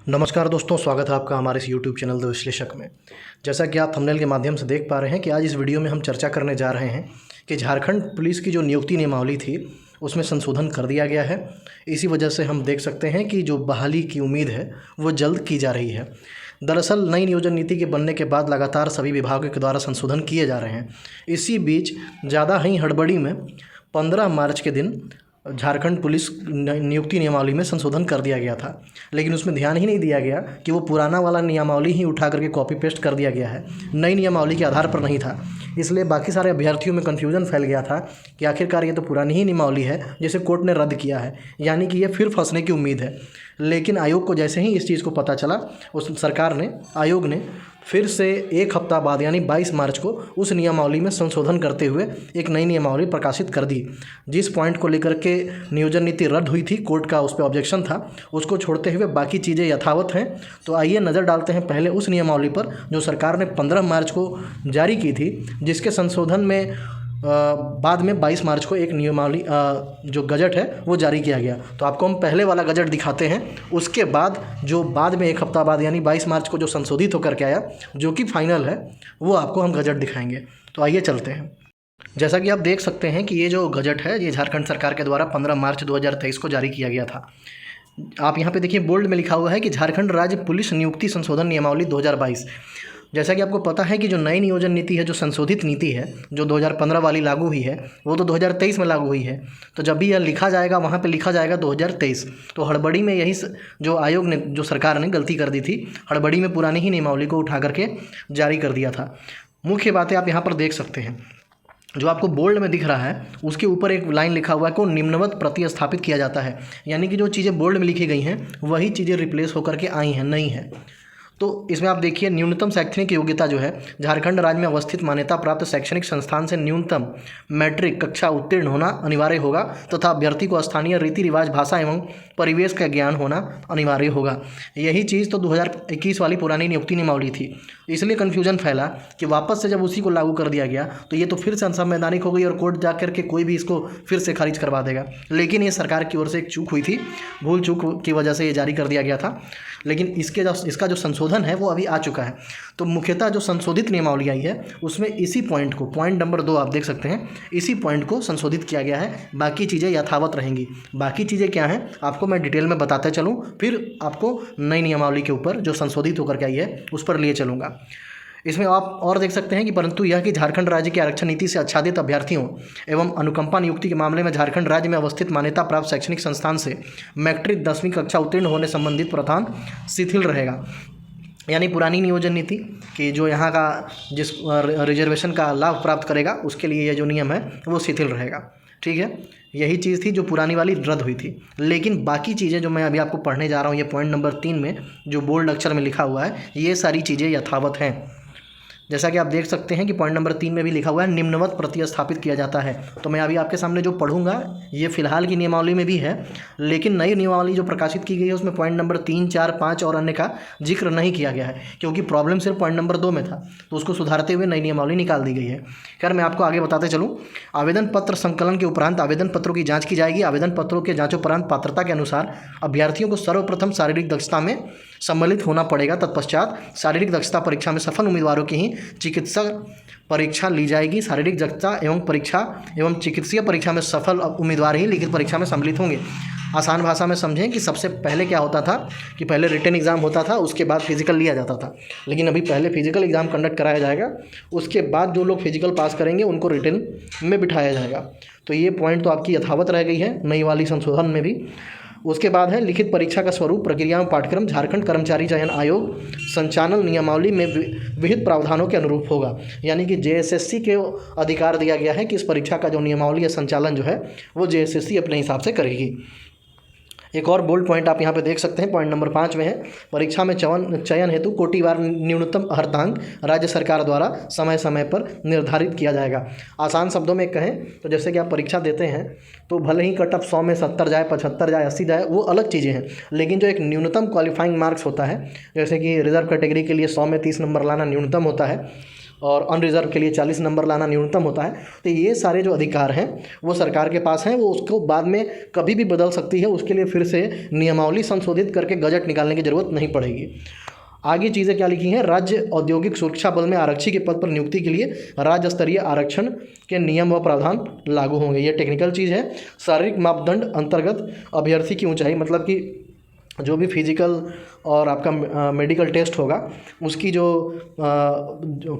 नमस्कार दोस्तों, स्वागत है आपका हमारे इस YouTube चैनल द विश्लेषक में। जैसा कि आप थंबनेल के माध्यम से देख पा रहे हैं कि आज इस वीडियो में हम चर्चा करने जा रहे हैं कि झारखंड पुलिस की जो नियुक्ति नियमावली थी उसमें संशोधन कर दिया गया है। इसी वजह से हम देख सकते हैं कि जो बहाली की उम्मीद है वो जल्द की जा रही है। दरअसल नई नियोजन नीति के बनने के बाद लगातार सभी विभागों के द्वारा संशोधन किए जा रहे हैं। इसी बीच ज़्यादा ही हड़बड़ी में 15 मार्च के दिन झारखंड पुलिस नियुक्ति नियमावली में संशोधन कर दिया गया था, लेकिन उसमें ध्यान ही नहीं दिया गया कि वो पुराना वाला नियमावली ही उठा करके कॉपी पेस्ट कर दिया गया है, नई नियमावली के आधार पर नहीं था। इसलिए बाकी सारे अभ्यर्थियों में कन्फ्यूजन फैल गया था कि आखिरकार ये तो पुरानी ही नियमावली है जिसे कोर्ट ने रद्द किया है, यानी कि ये फिर फंसने की उम्मीद है। लेकिन आयोग को जैसे ही इस चीज़ को पता चला, उस आयोग ने फिर से एक हफ्ता बाद यानी 22 मार्च को उस नियमावली में संशोधन करते हुए एक नई नियमावली प्रकाशित कर दी। जिस पॉइंट को लेकर के नियोजन नीति रद्द हुई थी, कोर्ट का उस पर ऑब्जेक्शन था, उसको छोड़ते हुए बाकी चीज़ें यथावत हैं। तो आइए नज़र डालते हैं पहले उस नियमावली पर जो सरकार ने 15 मार्च को जारी की थी, जिसके संशोधन में बाद में 22 मार्च को एक नियमावली जो गजट है वो जारी किया गया। तो आपको हम पहले वाला गजट दिखाते हैं, उसके बाद जो बाद में एक हफ्ता बाद यानी 22 मार्च को जो संशोधित होकर के आया, जो कि फाइनल है, वो आपको हम गजट दिखाएंगे। तो आइए चलते हैं। जैसा कि आप देख सकते हैं कि ये जो गजट है ये झारखंड सरकार के द्वारा 15 मार्च 2023 को जारी किया गया था। आप यहाँ पे देखिए, बोल्ड में लिखा हुआ है कि झारखंड राज्य पुलिस नियुक्ति संशोधन नियमावली 2022। जैसा कि आपको पता है कि जो नई नियोजन नीति है, जो संशोधित नीति है, जो 2015 वाली लागू हुई है, वो तो 2023 में लागू हुई है। तो जब भी यह लिखा जाएगा वहाँ पे लिखा जाएगा 2023। तो हड़बड़ी में यही जो आयोग ने, जो सरकार ने गलती कर दी थी, हड़बड़ी में पुरानी ही नियमावली को उठा करके जारी कर दिया था। मुख्य बातें आप यहाँ पर देख सकते हैं। जो आपको बोल्ड में दिख रहा है उसके ऊपर एक लाइन लिखा हुआ है को निम्नवत प्रतिस्थापित किया जाता है, यानी कि जो चीज़ें बोल्ड में लिखी गई हैं वही चीज़ें रिप्लेस होकर के आई हैं, नहीं है। तो इसमें आप देखिए, न्यूनतम शैक्षणिक योग्यता जो है, झारखंड राज्य में अवस्थित मान्यता प्राप्त शैक्षणिक संस्थान से न्यूनतम मैट्रिक कक्षा उत्तीर्ण होना अनिवार्य होगा तथा अभ्यर्थी को स्थानीय रीति रिवाज, भाषा एवं परिवेश का ज्ञान होना अनिवार्य होगा। यही चीज़ तो 2021 वाली पुरानी नियुक्ति नियमावली थी, इसलिए कन्फ्यूजन फैला कि वापस से जब उसी को लागू कर दिया गया तो ये तो फिर से असंवैधानिक हो गई और कोर्ट जा कर के कोई भी इसको फिर से खारिज करवा देगा। लेकिन ये सरकार की ओर से एक चूक हुई थी, भूल चूक की वजह से ये जारी कर दिया गया था। लेकिन इसका जो संशोधन है वो अभी आ चुका है। तो मुख्यतः जो संशोधित नियमावली आई है उसमें इसी पॉइंट को, पॉइंट नंबर 2 आप देख सकते हैं, इसी पॉइंट को संशोधित किया गया है। बाकी चीज़ें यथावत रहेंगी। बाकी चीज़ें क्या हैं आपको मैं डिटेल में बताते चलूँ, फिर आपको नई नियमावली के ऊपर जो संशोधित होकर के आई है उस पर लिए चलूँगा। इसमें आप और देख सकते हैं कि परंतु यह कि झारखंड राज्य की आरक्षण नीति से आच्छादित अभ्यर्थियों एवं अनुकंपा नियुक्ति के मामले में झारखंड राज्य में अवस्थित मान्यता प्राप्त शैक्षणिक संस्थान से मैट्रिक 10वीं कक्षा उत्तीर्ण होने संबंधित प्रावधान शिथिल रहेगा। यानी पुरानी नियोजन नीति कि जो यहाँ का जिस रिजर्वेशन का लाभ प्राप्त करेगा उसके लिए यह जो नियम है वो शिथिल रहेगा। ठीक है, यही चीज़ थी जो पुरानी वाली रद्द हुई थी। लेकिन बाकी चीज़ें जो मैं अभी आपको पढ़ने जा रहा हूँ, ये पॉइंट नंबर 3 में जो बोल्ड अक्षर में लिखा हुआ है, ये सारी चीज़ें यथावत हैं। जैसा कि आप देख सकते हैं कि पॉइंट नंबर 3 में भी लिखा हुआ है निम्नवत प्रतिस्थापित किया जाता है। तो मैं अभी आपके सामने जो पढ़ूंगा ये फिलहाल की नियमावली में भी है, लेकिन नई नियमावली जो प्रकाशित की गई है उसमें पॉइंट नंबर 3, 4, 5 और अन्य का जिक्र नहीं किया गया है, क्योंकि प्रॉब्लम सिर्फ पॉइंट नंबर 2 में था। तो उसको सुधारते हुए नई नियमावली निकाल दी गई है। खैर, मैं आपको आगे बताते चलूँ। आवेदन पत्र संकलन के उपरांत आवेदन पत्रों की जाँच की जाएगी। आवेदन पत्रों के जाँचोपरांत पात्रता के अनुसार अभ्यर्थियों को सर्वप्रथम शारीरिक दक्षता में सम्मिलित होना पड़ेगा। तत्पश्चात शारीरिक दक्षता परीक्षा में सफल उम्मीदवारों की ही चिकित्सा परीक्षा ली जाएगी। शारीरिक दक्षता एवं चिकित्सीय परीक्षा में सफल उम्मीदवार ही लिखित परीक्षा में सम्मिलित होंगे। आसान भाषा में समझें कि सबसे पहले क्या होता था कि पहले रिटन एग्ज़ाम होता था, उसके बाद फिजिकल लिया जाता था। लेकिन अभी पहले फिजिकल एग्ज़ाम कंडक्ट कराया जाएगा, उसके बाद जो लोग फिजिकल पास करेंगे उनको रिटन में बिठाया जाएगा। तो ये पॉइंट तो आपकी यथावत रह गई है नई वाली संशोधन में भी। उसके बाद है लिखित परीक्षा का स्वरूप, प्रक्रिया एवं पाठ्यक्रम झारखंड कर्मचारी चयन आयोग संचालन नियमावली में विहित प्रावधानों के अनुरूप होगा। यानी कि जेएसएससी के अधिकार दिया गया है कि इस परीक्षा का जो नियमावली या संचालन जो है वो जेएसएससी अपने हिसाब से करेगी। एक और बोल्ड पॉइंट आप यहाँ पे देख सकते हैं, पॉइंट नंबर 5 में है परीक्षा में चयन हेतु कोटिवार न्यूनतम अर्हतांक राज्य सरकार द्वारा समय समय पर निर्धारित किया जाएगा। आसान शब्दों में कहें तो जैसे कि आप परीक्षा देते हैं तो भले ही कट ऑफ 100 में 70 जाए, 75 जाए, 80 जाए, वो अलग चीज़ें हैं, लेकिन जो एक न्यूनतम क्वालिफाइंग मार्क्स होता है, जैसे कि रिजर्व कैटेगरी के लिए 100 में 30 नंबर लाना न्यूनतम होता है, और अनरिज़र्व के लिए 40 नंबर लाना न्यूनतम होता है। तो ये सारे जो अधिकार हैं वो सरकार के पास हैं, वो उसको बाद में कभी भी बदल सकती है। उसके लिए फिर से नियमावली संशोधित करके गजट निकालने की ज़रूरत नहीं पड़ेगी। आगे चीज़ें क्या लिखी हैं, राज्य औद्योगिक सुरक्षा बल में आरक्षी के पद पर नियुक्ति के लिए राज्य स्तरीय आरक्षण के नियम व प्रावधान लागू होंगे। ये टेक्निकल चीज़ है। शारीरिक मापदंड अंतर्गत अभ्यर्थी की ऊंचाई, मतलब कि जो भी फिजिकल और आपका मेडिकल टेस्ट होगा उसकी जो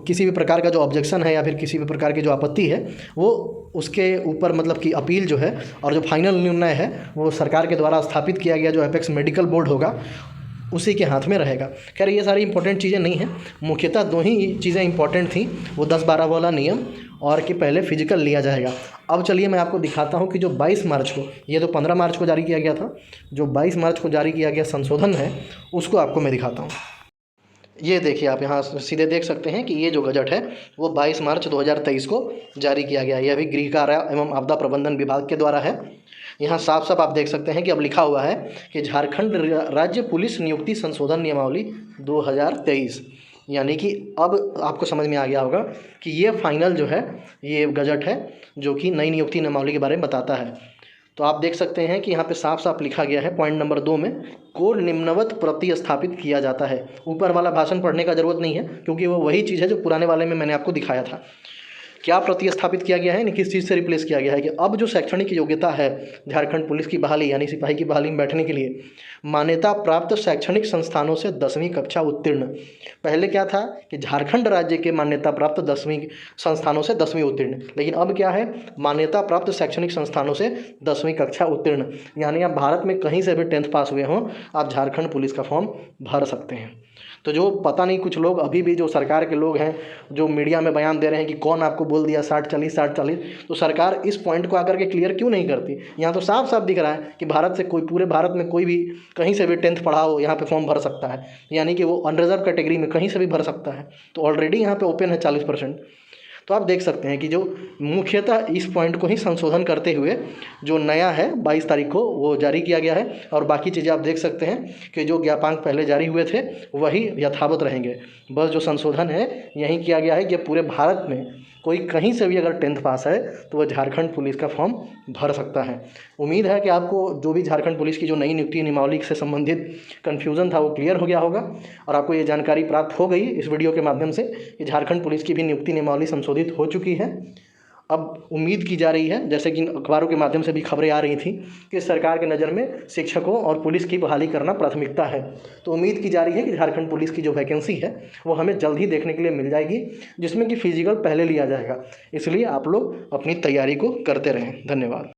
किसी भी प्रकार का जो ऑब्जेक्शन है या फिर किसी भी प्रकार की जो आपत्ति है वो उसके ऊपर मतलब कि अपील जो है और जो फाइनल निर्णय है वो सरकार के द्वारा स्थापित किया गया जो एपेक्स मेडिकल बोर्ड होगा उसी के हाथ में रहेगा। खैर ये सारी इंपॉर्टेंट चीज़ें नहीं हैं, मुख्यतः 2 ही चीज़ें इंपॉर्टेंट थी, वो 10-12 वाला नियम और कि पहले फिजिकल लिया जाएगा। अब चलिए मैं आपको दिखाता हूँ कि जो 22 मार्च को, ये तो 15 मार्च को जारी किया गया था, जो 22 मार्च को जारी किया गया संशोधन है उसको आपको मैं दिखाता हूँ। ये देखिए आप यहाँ सीधे देख सकते हैं कि ये जो गजट है वो 22 मार्च 2023 को जारी किया गया। यह भी गृह कार्य एवं आपदा प्रबंधन विभाग के द्वारा है। यहाँ साफ साफ आप देख सकते हैं कि अब लिखा हुआ है कि झारखंड राज्य पुलिस नियुक्ति संशोधन नियमावली 2023, यानी कि अब आपको समझ में आ गया होगा कि ये फाइनल जो है ये गजट है जो कि नई नियुक्ति नियमावली के बारे में बताता है। तो आप देख सकते हैं कि यहाँ पे साफ साफ लिखा गया है पॉइंट नंबर 2 में, को निम्नवत प्रतिस्थापित किया जाता है। ऊपर वाला भाषण पढ़ने का ज़रूरत नहीं है क्योंकि वो वही चीज़ है जो पुराने वाले में मैंने आपको दिखाया था। क्या प्रतिस्थापित किया गया है, यानी किस चीज़ से रिप्लेस किया गया है कि अब जो शैक्षणिक योग्यता है झारखंड पुलिस की बहाली यानी सिपाही की बहाली में बैठने के लिए मान्यता प्राप्त शैक्षणिक संस्थानों से 10वीं कक्षा उत्तीर्ण। पहले क्या था कि झारखंड राज्य के मान्यता प्राप्त 10वीं संस्थानों से 10वीं उत्तीर्ण, लेकिन अब क्या है मान्यता प्राप्त शैक्षणिक संस्थानों से 10वीं कक्षा उत्तीर्ण, यानी आप भारत में कहीं से भी 10th पास हुए हों आप झारखंड पुलिस का फॉर्म भर सकते हैं। तो जो पता नहीं कुछ लोग अभी भी जो सरकार के लोग हैं जो मीडिया में बयान दे रहे हैं कि कौन आपको बोल दिया 60-40, तो सरकार इस पॉइंट को आकर के क्लियर क्यों नहीं करती। यहाँ तो साफ साफ दिख रहा है कि भारत से कोई, पूरे भारत में कोई भी कहीं से भी 10th पढ़ा हो यहाँ पे फॉर्म भर सकता है, यानी कि वो अनरिजर्व कैटेगरी में कहीं से भी भर सकता है। तो ऑलरेडी यहाँ पे ओपन है 40%। तो आप देख सकते हैं कि जो मुख्यतः इस पॉइंट को ही संशोधन करते हुए जो नया है 22 तारीख को वो जारी किया गया है, और बाकी चीज़ें आप देख सकते हैं कि जो ज्ञापांक पहले जारी हुए थे वही यथावत रहेंगे। बस जो संशोधन है यही किया गया है कि पूरे भारत में कोई कहीं से भी अगर 10th पास है तो वह झारखंड पुलिस का फॉर्म भर सकता है। उम्मीद है कि आपको जो भी झारखंड पुलिस की जो नई नियुक्ति नियमावली से संबंधित कन्फ्यूज़न था वो क्लियर हो गया होगा और आपको ये जानकारी प्राप्त हो गई इस वीडियो के माध्यम से कि झारखंड पुलिस की भी नियुक्ति नियमावली संशोधित हो चुकी है। अब उम्मीद की जा रही है, जैसे कि अखबारों के माध्यम से भी खबरें आ रही थी, कि सरकार के नज़र में शिक्षकों और पुलिस की बहाली करना प्राथमिकता है। तो उम्मीद की जा रही है कि झारखंड पुलिस की जो वैकेंसी है वो हमें जल्द ही देखने के लिए मिल जाएगी, जिसमें कि फिजिकल पहले लिया जाएगा। इसलिए आप लोग अपनी तैयारी को करते रहें। धन्यवाद।